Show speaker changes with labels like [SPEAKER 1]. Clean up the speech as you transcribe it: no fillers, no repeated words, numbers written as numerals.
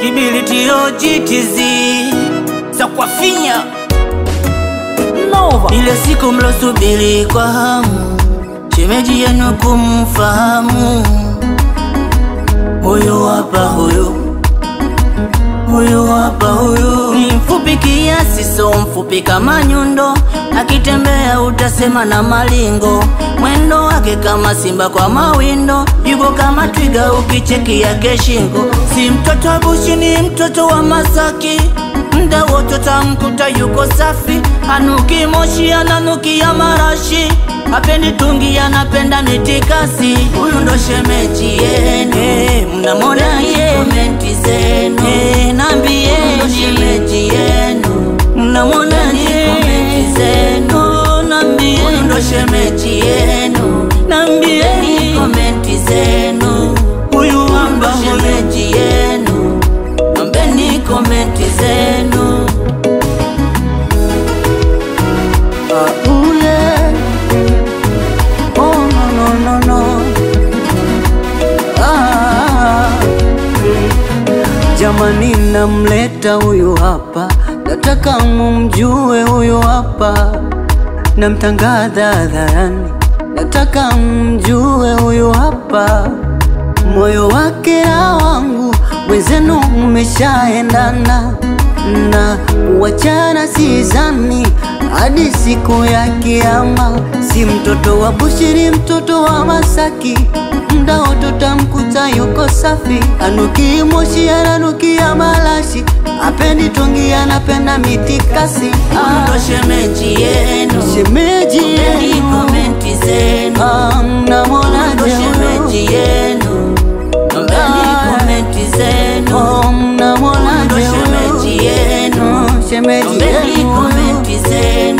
[SPEAKER 1] Possibility OGTZ Sakwafinya Nova. Ile siku mlosubiri kwa hamu, shemeji yenu kumfahamu. Huyu hapa huyu, huyu hapa huyu. Ni mfupi kiasi so mfupi kama nyundo, akitembea utasema na malingo. Mwendo wake kama simba kwa mawindo, yuko kama twiga ukicheki yake shingo. Si mtoto wa bushi, ni mtoto wa Masaki, mda wote tamkuta yuko safi. Hanuki moshi, ananukia marashi, hapendi tungi, anapenda mitikasi. Huyu ndo shemeji yenu, mnamona komenti zenu, nambieni shemeji yenu, mnamona komenti zenu, nambieni. Huyu ndo shemeji yenu, nambieni komenti zenu. Huyu ndo shemeji yenu, nambeni komenti zenu.
[SPEAKER 2] Jamani namleta huyu hapa, nataka mumjue huyu hapa. Namtangaza hadharani, nataka mjue huyu hapa. Moyo wake na wangu, wenzenu mmeshaendana, na kuachana sizani hadi siku ya kiyama. Si mtoto wa bushi, ni mtoto wa Masaki, mda wote tamkuta yuko safi. Anuki moshi, ananukia malashi, hapendi tungi, anapenda mitikasi.
[SPEAKER 1] Ndo shemeji yenu,
[SPEAKER 2] shemeji yenu,
[SPEAKER 1] komenti zenu.
[SPEAKER 2] Mnamona
[SPEAKER 1] ndo shemeji yenu, nambeni komenti zenu.
[SPEAKER 2] Mnamona
[SPEAKER 1] ndo shemeji yenu,
[SPEAKER 2] shemeji
[SPEAKER 1] nambeni komenti zenu.